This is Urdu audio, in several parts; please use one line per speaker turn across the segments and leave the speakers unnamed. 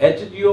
HGO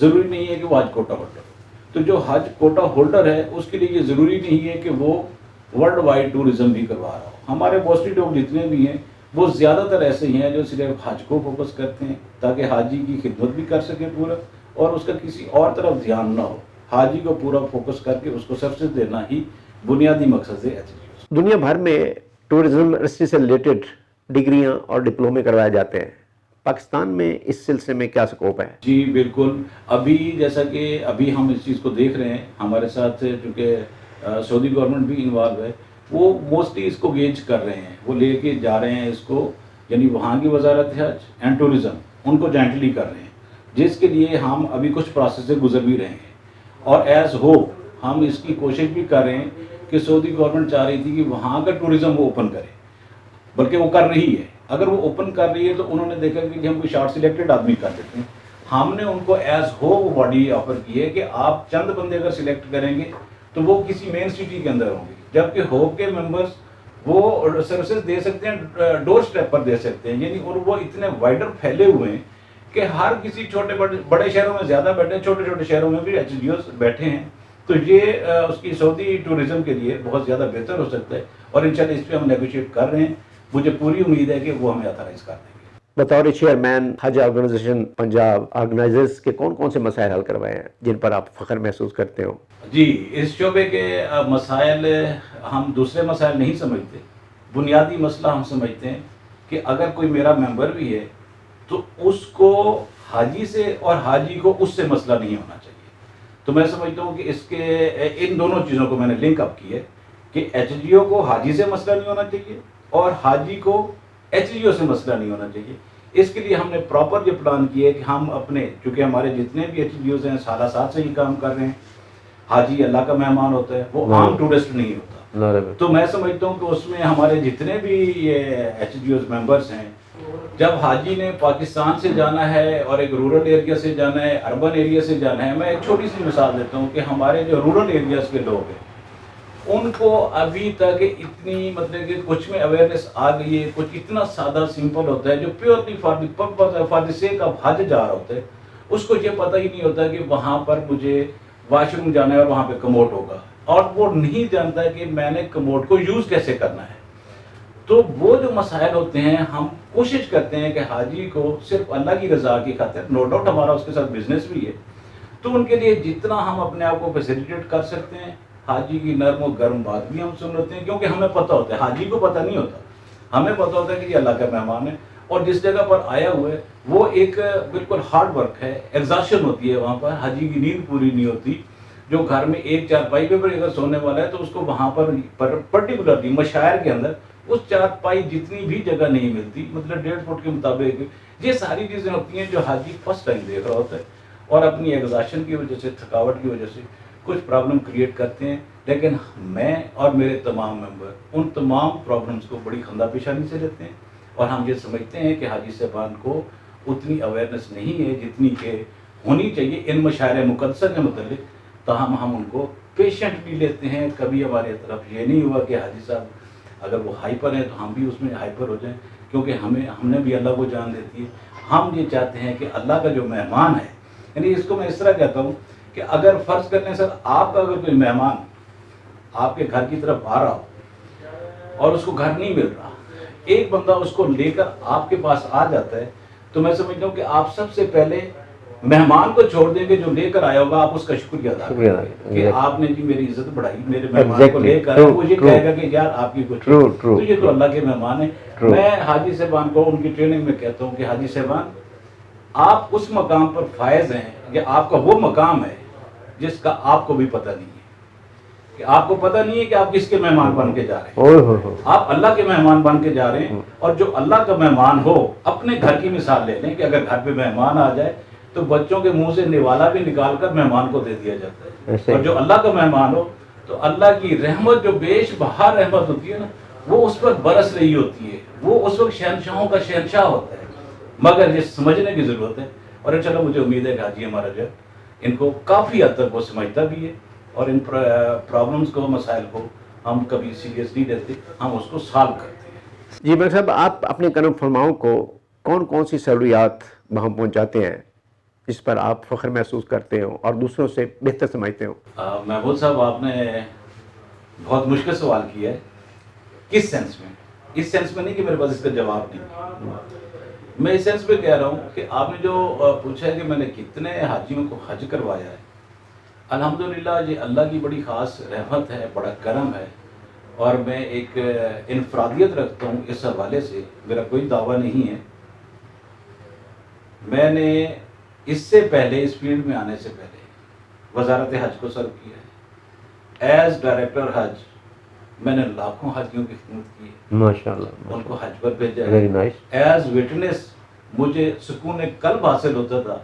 ضروری نہیں ہے کہ وہ حج کوٹا ہولڈر ہو. تو جو حج کوٹا ہولڈر ہے اس کے لیے یہ ضروری نہیں ہے کہ وہ ورلڈ وائڈ ٹورزم بھی کروا رہا ہو. ہمارے موسٹلی لوگ جتنے بھی ہیں وہ زیادہ تر ایسے ہی ہیں جو صرف حج کو فوکس کرتے ہیں تاکہ حاجی کی خدمت بھی کر سکے پورا اور اس کا کسی اور طرف دھیان نہ ہو. حاجی کو پورا فوکس کر کے اس کو سبسڈ دینا ہی بنیادی مقصد ہے ایچ.
دنیا بھر میں ٹورزم انڈسٹری سے ریلیٹڈ ڈگریاں اور ڈپلومے کروائے جاتے ہیں. پاکستان میں اس سلسلے میں کیا سکوپ ہے؟
جی بالکل. ابھی جیسا کہ ابھی ہم اس چیز کو دیکھ رہے ہیں ہمارے ساتھ چونکہ سعودی گورنمنٹ بھی انوالو ہے وہ موسٹلی اس کو گیج کر رہے ہیں وہ لے کے جا رہے ہیں اس کو یعنی وہاں کی وزارت حج اینڈ ٹورزم ان کو جوائنٹلی کر رہے ہیں جس کے لیے ہم ابھی کچھ پروسیس سے گزر بھی رہے ہیں اور ایز ہوپ ہم اس کی کوشش بھی کر رہے ہیں کہ سعودی گورنمنٹ چاہ رہی تھی کہ وہاں کا ٹورزم وہ اوپن کرے بلکہ وہ کر رہی ہے. اگر وہ اوپن کر رہی ہے تو انہوں نے دیکھا کہ ہم کوئی شارٹ سلیکٹڈ آدمی کر دیتے ہیں. ہم نے ان کو ایز ہوپ باڈی آفر کی ہے کہ آپ چند بندے اگر سلیکٹ کریں گے تو وہ کسی مین سٹی کے اندر ہوں گے جبکہ ہوپ کے ممبرس وہ سروسز دے سکتے ہیں ڈور اسٹیپ پر دے سکتے ہیں یعنی اور وہ اتنے وائڈر پھیلے ہوئے ہیں کہ ہر کسی چھوٹے بڑے شہروں میں زیادہ بیٹھے ہیں چھوٹے چھوٹے شہروں میں بھی ایچ ڈی اوز بیٹھے ہیں. تو یہ اس کی سعودی ٹورزم کے لیے بہت زیادہ بہتر ہو سکتا ہے اور انشاءاللہ اس پہ ہم نیگوشیٹ کر رہے ہیں. مجھے پوری امید ہے کہ وہ ہمیں اتھرائز کر دیں گے.
بطور چیئرمین حج آرگنائزیشن پنجاب آرگنائزرز کے کون کون سے مسائل حل کروائے ہیں جن پر آپ فخر محسوس کرتے ہو؟
جی اس شعبے کے مسائل ہم دوسرے مسائل نہیں سمجھتے. بنیادی مسئلہ ہم سمجھتے ہیں کہ اگر کوئی میرا ممبر بھی ہے تو اس کو حاجی سے اور حاجی کو اس سے مسئلہ نہیں ہونا چاہیے. تو میں سمجھتا ہوں کہ اس کے ان دونوں چیزوں کو میں نے لنک اپ کی ہے کہ ایچ ڈی او کو حاجی سے مسئلہ نہیں ہونا چاہیے اور حاجی کو ایچ ڈی او سے مسئلہ نہیں ہونا چاہیے. اس کے لیے ہم نے پراپر یہ پلان کیا ہے کہ ہم اپنے چونکہ ہمارے جتنے بھی ایچ ڈی اوز ہیں سالہ سال سے ہی کام کر رہے ہیں. حاجی اللہ کا مہمان ہوتا ہے وہ عام ٹورسٹ نہیں ہوتا. تو میں سمجھتا ہوں کہ اس میں ہمارے جتنے بھی یہ ایچ ڈی اوز ممبرس ہیں جب حاجی نے پاکستان سے جانا ہے اور ایک رورل ایریا سے جانا ہے اربن ایریا سے جانا ہے. میں ایک چھوٹی سی مثال دیتا ہوں کہ ہمارے جو رورل ایریاز کے لوگ ہیں ان کو ابھی تک اتنی مطلب کہ کچھ میں اویئرنیس آ گئی ہے کچھ اتنا سادہ سمپل ہوتا ہے جو purely for the sake of حج جا رہا ہوتا ہے اس کو یہ پتہ ہی نہیں ہوتا کہ وہاں پر مجھے واش روم جانا ہے اور وہاں پہ کموڈ ہوگا اور وہ نہیں جانتا ہے کہ میں نے کموڈ کو یوز کیسے کرنا ہے. تو وہ جو مسائل ہوتے ہیں ہم کوشش کرتے ہیں کہ حاجی کو صرف اللہ کی رضا کی خاطر نو ڈاؤٹ ہمارا اس کے ساتھ بزنس بھی ہے تو ان کے لیے جتنا ہم اپنے آپ کو فیسیلیٹیٹ کر سکتے ہیں حاجی کی نرم و گرم بات بھی ہم سن لیتے ہیں کیونکہ ہمیں پتہ ہوتا ہے حاجی کو پتہ نہیں ہوتا. ہمیں پتہ ہوتا ہے کہ یہ اللہ کا مہمان ہے اور جس جگہ پر آیا ہوا ہے وہ ایک بالکل ہارڈ ورک ہے ایگزاشن ہوتی ہے وہاں پر. حاجی کی نیند پوری نہیں ہوتی. جو گھر میں ایک چارپائی پہ اگر سونے والا ہے تو اس کو وہاں پر پرٹیکولرلی مشاعر کے اندر اس چارپائی جتنی بھی جگہ نہیں ملتی مطلب 1.5 فٹ کے مطابق. یہ ساری چیزیں ہوتی ہیں جو حاجی فرسٹ ٹائم دیکھ رہا ہوتا ہے اور اپنی ایگزاشن کی وجہ سے تھکاوٹ کی وجہ سے کچھ پرابلم کریٹ کرتے ہیں. لیکن میں اور میرے تمام ممبر ان تمام پرابلمس کو بڑی خندہ پیشانی سے لیتے ہیں اور ہم یہ سمجھتے ہیں کہ حاجی صاحبان کو اتنی اویئرنیس نہیں ہے جتنی کہ ہونی چاہیے ان مشاعر مقدسہ کے متعلق. تاہم ہم ان کو پیشنٹلی لیتے ہیں. کبھی ہمارے طرف یہ نہیں ہوا کہ حاجی صاحب اگر وہ ہائپر ہیں تو ہم بھی اس میں ہائپر ہو جائیں کیونکہ ہم نے بھی اللہ کو جان دیتی ہے. ہم یہ چاہتے ہیں کہ اللہ کا جو مہمان ہے یعنی اس کو میں اس طرح کہتا ہوں کہ اگر فرض کرنے سر آپ کا اگر کوئی مہمان آپ کے گھر کی طرف آ رہا ہو اور اس کو گھر نہیں مل رہا ایک بندہ اس کو لے کر آپ کے پاس آ جاتا ہے تو میں سمجھتا ہوں کہ آپ سب سے پہلے مہمان کو چھوڑ دیں گے جو لے کر آیا ہوگا آپ اس کا شکریہ ادا کریں گے کہ آپ نے جی میری عزت بڑھائی میرے مہمان کو لے کر وہ یہ کہے گا کہ یار آپ کی کچھ تو یہ تو اللہ کے مہمان ہیں. میں حاجی صاحبان کو ان کی ٹریننگ میں کہتا ہوں کہ حاجی صاحبان آپ اس مقام پر فائز ہیں کہ آپ کا وہ مقام ہے جس کا آپ کو بھی پتہ نہیں ہے کہ آپ کو پتہ نہیں ہے کہ آپ کس کے مہمان بن کے جا رہے ہیں. آپ اللہ کے مہمان بن کے جا رہے ہیں اور جو اللہ کا مہمان ہو اپنے گھر کی مثال لے لیں کہ اگر گھر پہ مہمان آ جائے تو بچوں کے منہ سے نوالا بھی نکال کر مہمان کو دے دیا جاتا ہے اور جو اللہ کا مہمان ہو تو اللہ کی رحمت جو بیش بہا رحمت ہوتی ہے نا وہ اس پر برس رہی ہوتی ہے. وہ اس وقت شہنشاہوں کا شہنشاہ ہوتا ہے مگر یہ سمجھنے کی ضرورت ہے اور انشاءاللہ مجھے امید ہے کہ حاجی ہمارا جو ان کو کافی حد تک وہ سمجھتا بھی ہے اور ان پرابلمس کو مسائل کو ہم کبھی سیریس نہیں لیتے ہم اس کو سالو کرتے ہیں.
جی ملک صاحب آپ اپنے کرم فرماؤں کو کون کون سی سہولیات وہاں پہنچاتے ہیں جس پر آپ فخر محسوس کرتے ہوں اور دوسروں سے بہتر سمجھتے ہوں؟
محمود صاحب، آپ نے بہت مشکل سوال کیا ہے. کس سینس میں؟ اس سینس میں نہیں کہ میرے پاس اس کا جواب نہیں. میں اس سینس میں کہہ رہا ہوں کہ آپ نے جو پوچھا ہے کہ میں نے کتنے حاجیوں کو حج کروایا ہے، الحمدللہ یہ اللہ کی بڑی خاص رحمت ہے، بڑا کرم ہے. اور میں ایک انفرادیت رکھتا ہوں اس حوالے سے، میرا کوئی دعویٰ نہیں ہے. میں نے اس سے پہلے، اس فیلڈ میں آنے سے پہلے وزارت حج کو سرو کیا ہے. ایز ڈائریکٹر حج میں نے لاکھوں حاجیوں کی خدمت کی ہے،
ماشاءاللہ،
ان کو حج پر بھیجا
ویری
ہے.
نائس.
ایز وٹنس مجھے سکون قلب حاصل ہوتا تھا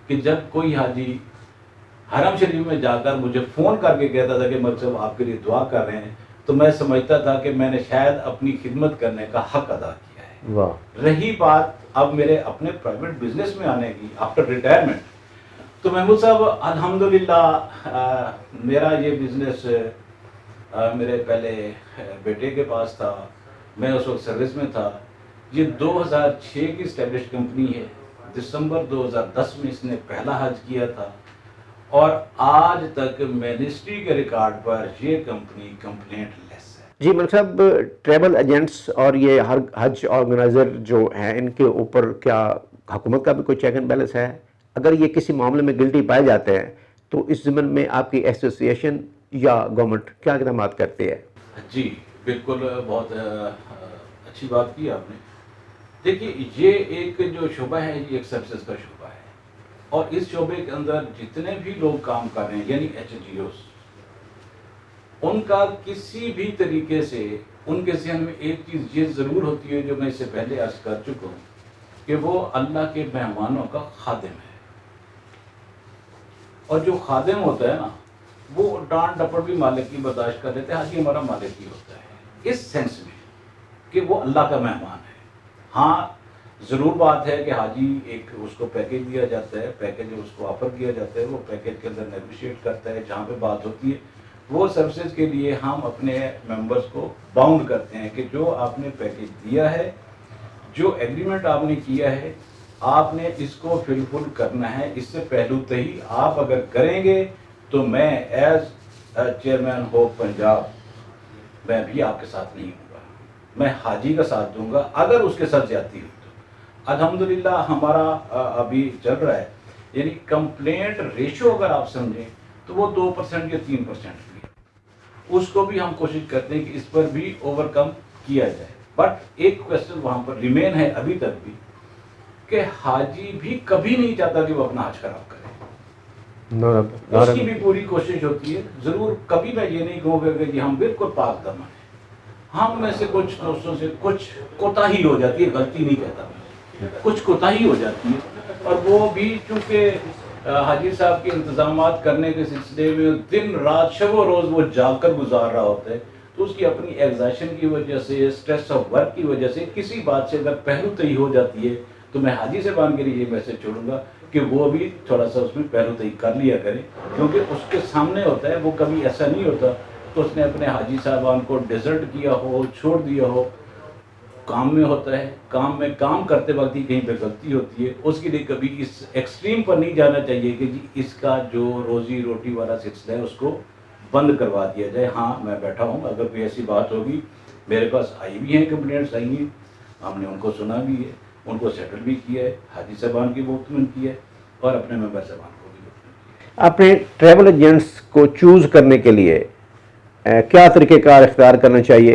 کہ جب کوئی حاجی حرم شریف میں جا کر مجھے فون کر کے کہتا تھا کہ ملک صاحب آپ کے لیے دعا کر رہے ہیں، تو میں سمجھتا تھا کہ میں نے شاید اپنی خدمت کرنے کا حق ادا کیا ہے.
واہ.
رہی بات اب میرے اپنے پرائیویٹ بزنس میں آنے کی آفٹر ریٹائرمنٹ، تو محمود صاحب الحمدللہ میرا یہ بزنس میرے پہلے بیٹے کے پاس تھا، میں اس وقت سروس میں تھا. یہ 2006 کی اسٹیبلش کمپنی ہے. دسمبر 2010 میں اس نے پہلا حج کیا تھا، اور آج تک منسٹری کے ریکارڈ پر یہ کمپنی کمپلینٹ لیس ہے.
جی ملک صاحب، ٹریول ایجنٹس اور یہ ہر حج آرگنائزر جو ہیں، ان کے اوپر کیا حکومت کا بھی کوئی چیک اینڈ بیلنس ہے؟ اگر یہ کسی معاملے میں گلٹی پائے جاتے ہیں تو اس ضمن میں آپ کی ایسوسیشن یا گورنمنٹ کیا اقدامات کرتی ہے؟
جی بالکل، بہت اچھی بات کی آپ نے. دیکھیے، یہ ایک جو شعبہ ہے یہ ایک سروسز کا شعبہ ہے، اور اس شعبے کے اندر جتنے بھی لوگ کام کر رہے ہیں یعنی ایچ جی اوز، ان کا کسی بھی طریقے سے ان کے ذہن میں ایک چیز یہ ضرور ہوتی ہے جو میں اس سے پہلے عرض کر چکا ہوں کہ وہ اللہ کے مہمانوں کا خادم ہے. اور جو خادم ہوتا ہے نا، وہ ڈانٹ ڈپٹ بھی مالک کی برداشت کر لیتے ہیں. حاجی ہمارا مالک ہی ہوتا ہے اس سینس میں کہ وہ اللہ کا مہمان ہے. ہاں ضرور بات ہے کہ حاجی ایک اس کو پیکیج دیا جاتا ہے، پیکیج اس کو آفر کیا جاتا ہے، وہ پیکیج کے اندر نیگوشیٹ کرتا ہے. جہاں پہ بات ہوتی ہے وہ سروسز کے لیے ہم اپنے ممبرس کو باؤنڈ کرتے ہیں کہ جو آپ نے پیکیج دیا ہے، جو ایگریمنٹ آپ نے کیا ہے، آپ نے اس کو فل کرنا ہے. اس سے پہلو تہی آپ اگر کریں گے تو میں ایز چیئرمین ہوپ پنجاب میں بھی آپ کے ساتھ نہیں ہوں گا. میں حاجی کا ساتھ دوں گا اگر اس کے ساتھ زیادتی ہوئی تو. الحمدللہ ہمارا ابھی چل رہا ہے، یعنی کمپلینٹ ریشو اگر آپ سمجھیں تو وہ 2% یا 3% بھی ہے. اس کو بھی ہم کوشش کرتے ہیں کہ اس پر بھی اوور کم کیا جائے. بٹ ایک کوشچن وہاں پر ریمین ہے ابھی تک بھی کہ حاجی بھی کبھی نہیں چاہتا کہ وہ اپنا حج خراب کرے. اس کی بھی پوری کوشش ہوتی ہے. ضرور کبھی میں یہ نہیں کہوں گا کہ ہم بالکل پاک دامن ہیں. ہم میں سے کچھ دوستوں سے کچھ کوتاہی ہو جاتی ہے، غلطی نہیں کہتا میں، کچھ کوتاہی ہو جاتی ہے. اور وہ بھی چونکہ حاجی صاحب کے انتظامات کرنے کے سلسلے میں دن رات شب و روز وہ جاگ کر گزار رہا ہوتا ہے، تو اس کی اپنی ایگزائشن کی وجہ سے، اسٹریس آف ورک کی وجہ سے کسی بات سے اگر پہلو تہی ہو جاتی ہے تو میں حاجی صاحبان کے لیے یہ میسج چھوڑوں گا کہ وہ بھی تھوڑا سا اس میں پہلو تہی کر لیا کریں. کیونکہ اس کے سامنے ہوتا ہے، وہ کبھی ایسا نہیں ہوتا تو اس نے اپنے حاجی صاحبان کو ڈیزرٹ کیا ہو، چھوڑ دیا ہو. کام میں ہوتا ہے، کام میں کام کرتے وقت ہی کہیں پہ غلطی ہوتی ہے. اس کے لیے کبھی اس ایکسٹریم پر نہیں جانا چاہیے کہ جی اس کا جو روزی روٹی والا سلسلہ ہے اس کو بند کروا دیا جائے. ہاں میں بیٹھا ہوں، اگر کوئی ایسی بات ہوگی، میرے پاس آئی بھی ہیں کمپلینٹس آئی ہیں، ہم نے ان کو سنا بھی ہے، ان کو سیٹل بھی کیا ہے، حاجی صاحبان کی مطمئن کی ہے اور اپنے ممبر صاحبان کو بھی مطمئن کیا ہے.
اپنے ٹریول ایجنٹس کو چوز کرنے کے لیے کیا طریقہ کار اختیار کرنا چاہیے؟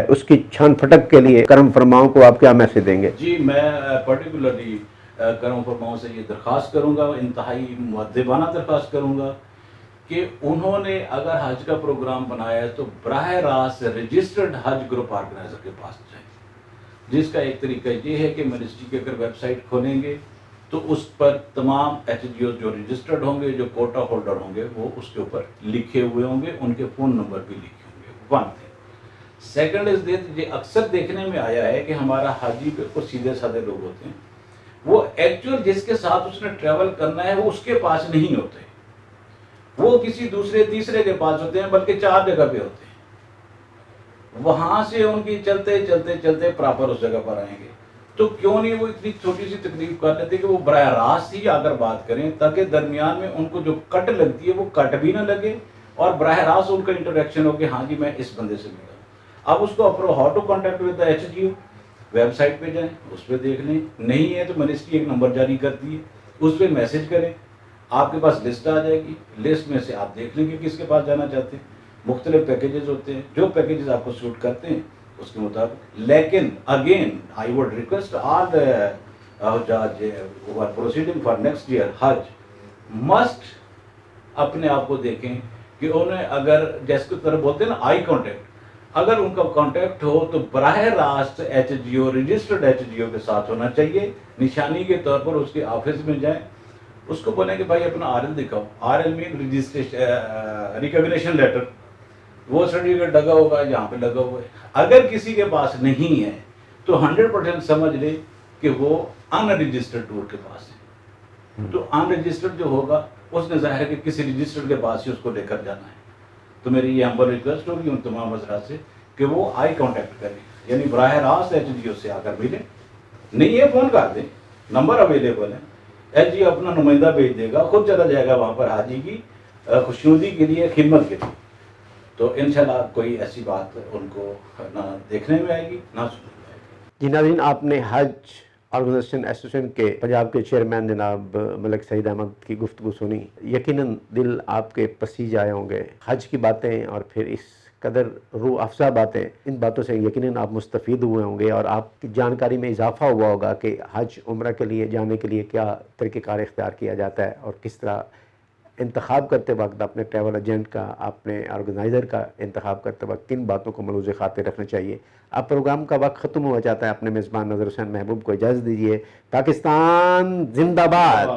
اس کی چھان پھٹک کے لیے کرم فرماؤں کو آپ کیا میسج دیں گے؟
جی میں پرٹیکولرلی کرم فرماؤں سے یہ درخواست کروں گا، انتہائی مؤدبانہ درخواست کروں گا کہ انہوں نے اگر حج کا پروگرام بنایا ہے تو براہ راست رجسٹرڈ حج گروپ آرگنائزر کے پاس جائیں. جس کا ایک طریقہ یہ ہے کہ منسٹری کی اگر ویب سائٹ کھولیں گے تو اس پر تمام ایچ جی اوز جو رجسٹرڈ ہوں گے، جو کوٹا ہولڈر ہوں گے، وہ اس کے اوپر لکھے ہوئے ہوں گے، ان کے فون نمبر بھی لکھے ہوں گے. One thing. Second is that, یہ اکثر دیکھنے میں آیا ہے کہ ہمارا حاجی بالکل سیدھے سادھے لوگ ہوتے ہیں، وہ ایکچوئل جس کے ساتھ اس نے ٹریول کرنا ہے وہ اس کے پاس نہیں ہوتے، وہ کسی دوسرے تیسرے کے پاس ہوتے ہیں، بلکہ 4 جگہ پہ ہوتے ہیں. وہاں سے ان کی چلتے چلتے چلتے پراپر اس جگہ پر آئیں گے. تو کیوں نہیں وہ اتنی چھوٹی سی تکلیف کر لیتے کہ وہ براہ راست ہی آ کر بات کریں، تاکہ درمیان میں ان کو جو کٹ لگتی ہے وہ کٹ بھی نہ لگے، اور براہ راست ان کا انٹریکشن ہو کہ ہاں جی میں اس بندے سے ملا۔ اب اس کو approve how to contact with H G O, ویب سائٹ پہ جائیں، اس پہ دیکھ لیں، نہیں ہے تو منسٹری ایک نمبر جاری کرتی ہے، اس پہ میسج کریں، آپ کے پاس لسٹ آ جائے گی، لسٹ میں سے آپ دیکھ لیں گے کس کے پاس جانا چاہتے ہیں۔ مختلف پیکیجز ہوتے ہیں، جو پیکیجز آپ کو سوٹ کرتے ہیں اس کے مطابق۔ لیکن again I would request all Hajjaj who are proceeding for next year Hajj must اپنے آپ کو دیکھیں کہ انہیں اگر جیسے کی طرح بولتے ہیں نا آئی کانٹیکٹ، اگر ان کا کانٹیکٹ ہو تو براہ راست ایچ جی او، رجسٹرڈ ایچ جی او کے ساتھ ہونا چاہیے، نشانی کے طور پر اس کے آفس میں جائیں، اس کو بولیں کہ بھائی اپنا آر ایل دکھاؤ، آر ایل مین رجسٹریشن ریکگنیشن لیٹر، وہ سرٹیفکیٹ لگا ہوگا جہاں پہ لگا ہوا ہے۔ اگر کسی کے پاس نہیں ہے تو 100% سمجھ لے کہ وہ ان رجسٹرڈ ٹور کے پاس ہے، تو ان رجسٹرڈ جو ہوگا اس نے ظاہر ہے کہ کسی رجسٹرڈ کے پاس ہی اس کو لے کر جانا ہے۔ تو میری یہ ہمبل ریکویسٹ ہوگی ان تمام حضرات سے کہ وہ آئی کانٹیکٹ کریں، یعنی براہ راست ایچ جی او سے آ کر ملیں، نہیں ہے فون کر دیں، نمبر اویلیبل ہے، ایچ جی او اپنا نمائندہ بھیج دے گا، خود چلا جائے گا وہاں پر حاجی کی خوشنودی کے لیے، خدمت کے لیے۔ تو انشاءاللہ کوئی ایسی بات ان کو نہ دیکھنے میں آئے گی نہ سننے میں آئے گی۔
جی ناظرین، آپ نے حج آرگنائزیشن ایسوسیشن کے پنجاب کے چیئرمین جناب ملک سعید احمد کی گفتگو سنی، یقیناً دل آپ کے پسیج آئے ہوں گے۔ حج کی باتیں اور پھر اس قدر روح افزا باتیں، ان باتوں سے یقیناً آپ مستفید ہوئے ہوں گے اور آپ کی جانکاری میں اضافہ ہوا ہوگا کہ حج عمرہ کے لیے جانے کے لیے کیا طریقہ کار اختیار کیا جاتا ہے اور کس طرح انتخاب کرتے وقت اپنے ٹریول ایجنٹ کا، اپنے آرگنائزر کا انتخاب کرتے وقت کن باتوں کو ملحوظ خاطر رکھنا چاہیے۔ اب پروگرام کا وقت ختم ہوا جاتا ہے، اپنے میزبان نظر حسین محبوب کو اجازت دیجیے۔ پاکستان زندہ باد۔